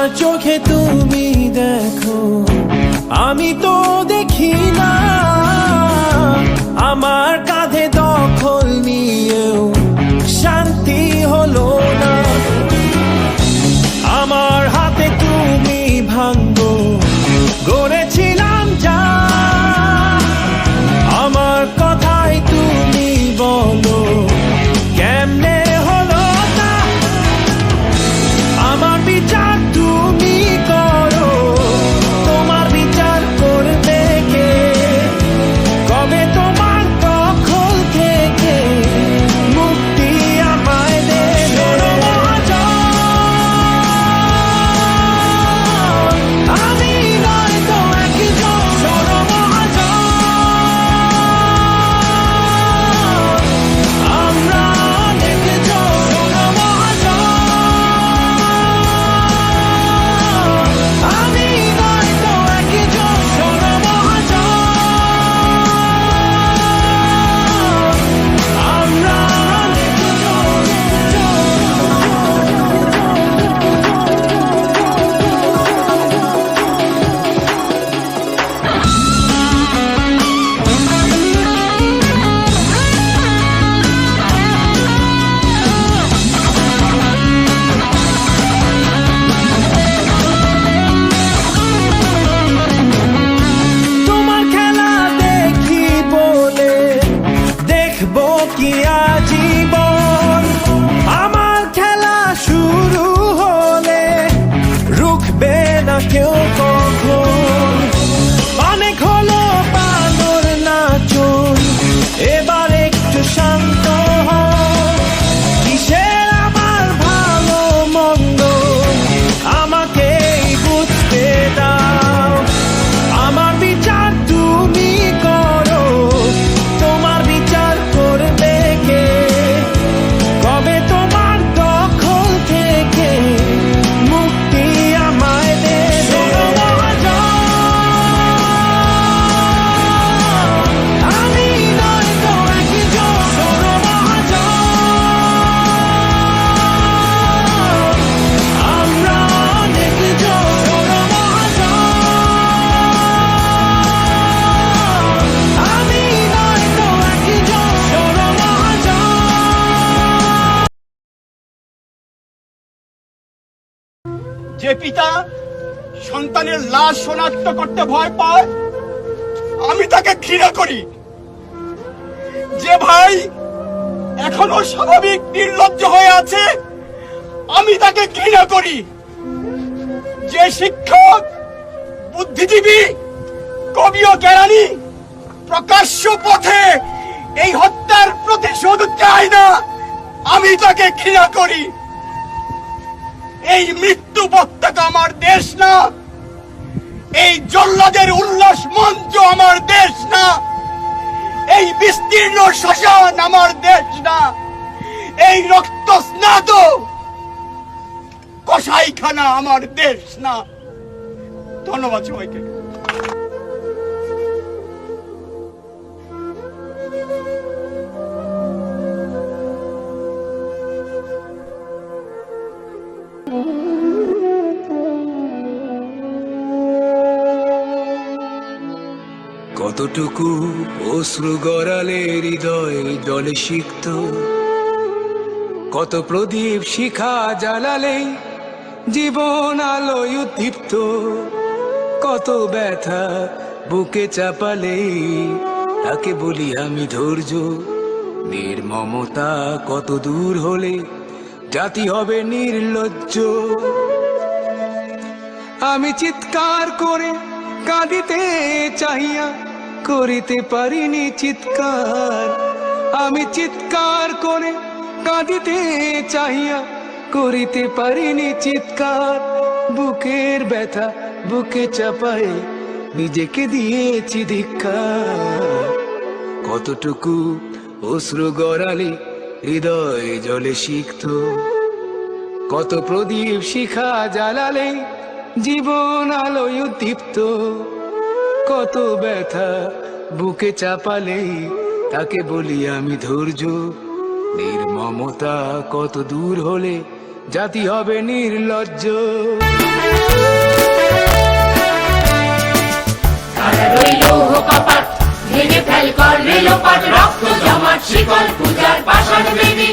আমার চোখে তুমি দেখো, আমি তো দেখি না। আমার কাঁধে দখল নিয়েও শান্তি হলো না। আমার হাতে তুমি ভাঙবো গড়েছিলাম যা, আমার কথাই তুমি বলো কেমনে হলো তা। আমার বিচার তুমি করো, তোমার বিচার করবে কে? কবে তোমার দখল থেকে মুক্তি আমায় দেবে? আমি নয় তো একজন শোনো মহাজন, আমরা অনেকজন শোনো মহাজন। আমি নয় তো একজন শোনো মহাজন, আমরা তোমার খেলা দেখি বলে দেখবো কি আজীবন। আমার খেলা শুরু হলে রুখবে না কেউ কখন। অনেক হলো বানর নাচন, এবার একটু শান্ত হও। কিসের আমার ভালো মন্দ আমাকেই বুঝতে দাও। আমার বিচার তুমি করো, তোমার বিচার করবে কে? কবে তোমার দখল থেকে মুক্তি আমায় দেবে? আমি নয় তো একজন শোনো মহাজন, আমরা অনেকজন শোনো মহাজন। আমি নয় তো একজন শোনো মহাজন। যে পিতা সন্তানের লাশ শনাক্ত করতে ভয় পায়, আমি তাকে ঘৃণা করি। যে ভাই এখনো স্বাভাবিক নির্লজ্জ হয়ে আছে, আমি তাকে ঘৃণা করি। যে শিক্ষক, বুদ্ধিজীবী, কবি ও জ্ঞানী প্রকাশ্য পথে এই হত্যার প্রতিশোধ চায় না, আমি তাকে ঘৃণা করি। এই মৃত্যু পতাকা আমার দেশ না, এই জল্লাদের উল্লাস মঞ্চ আমার দেশ না, এই বিস্তীর্ণ শ্মশান আমার দেশ না, এই রক্ত স্নাত কসাইখানা আমার দেশ না। ধন্যবাদ সবাইকে। কতটুকু অশ্রু গড়ালে হৃদয় জলে সিক্ত, কত প্রদীপ শিখা জ্বালালে জীবন আলোয় উদ্দীপ্ত, কত ব্যথা বুকে চাপালে তাকে বলি আমি ধৈর্য। নির্মমতা কত দূর হলে জাতি হবে নির্লজ্জ। আমি চিৎকার করে কাঁদিতে চাহিয়া করিতে পারিনি চিৎকার। আমি চিৎকার করে কাঁদিতে চাহিয়া করিতে পারিনি চিৎকার। বুকের ব্যথা বুকে চাপায় নিজেকে দিয়েছি ধিক্কার। কতটুকু অশ্রু গড়ালে হৃদয় জলে সিক্ত, কত প্রদীপ শিখা জ্বালালে জীবন আলোয় উদ্দীপ্ত, কত ব্যথা বুকে চাপালে তাকে বলি আমি ধৈর্য। নির্মমতা কত দূর হলে জাতি হবে নির্লজ্জ। হারারই লৌহ কপাট ভেঙে ফেল কর রেলোপাট রক্ত জমাট শিকল পূজার পাষাণ বেদী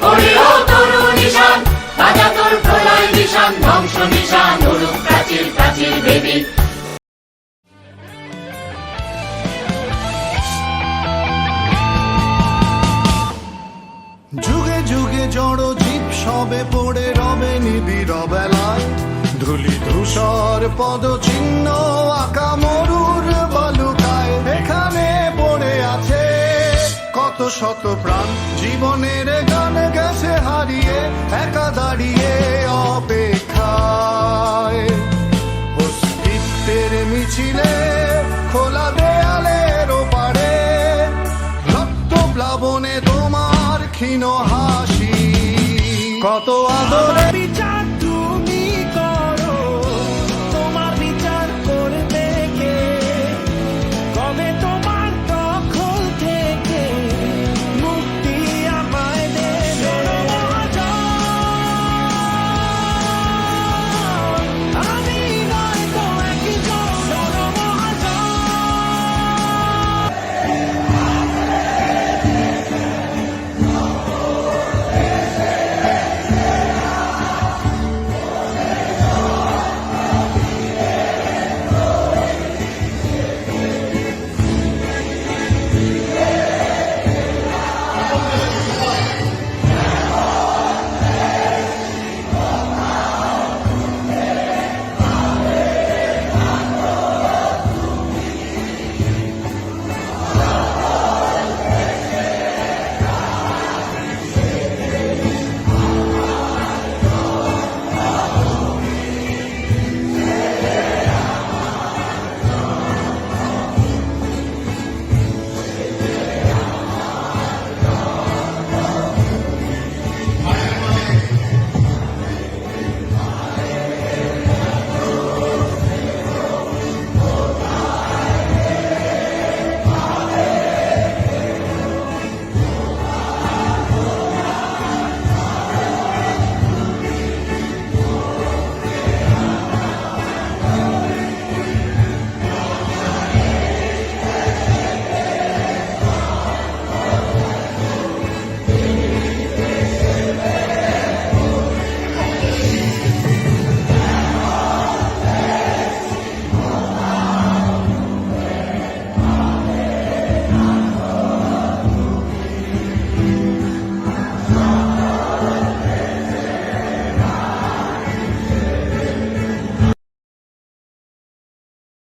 ওরেও তরু নিশান বাজা তোর প্রলয় নিশান ধ্বংস নিশান উড়ুক প্রাচীর প্রাচীর বেদী যুগে যুগে জড় জীব সবে পড়ে রবে নিবিড় বেলায় ধুলি ধূসর পদচিহ্ন আঁকা মরুর বালুকায় এখানে পড়ে আছে কত শত প্রাণ জীবনের গান গেছে হারিয়ে একা দাঁড়িয়ে অপেক্ষা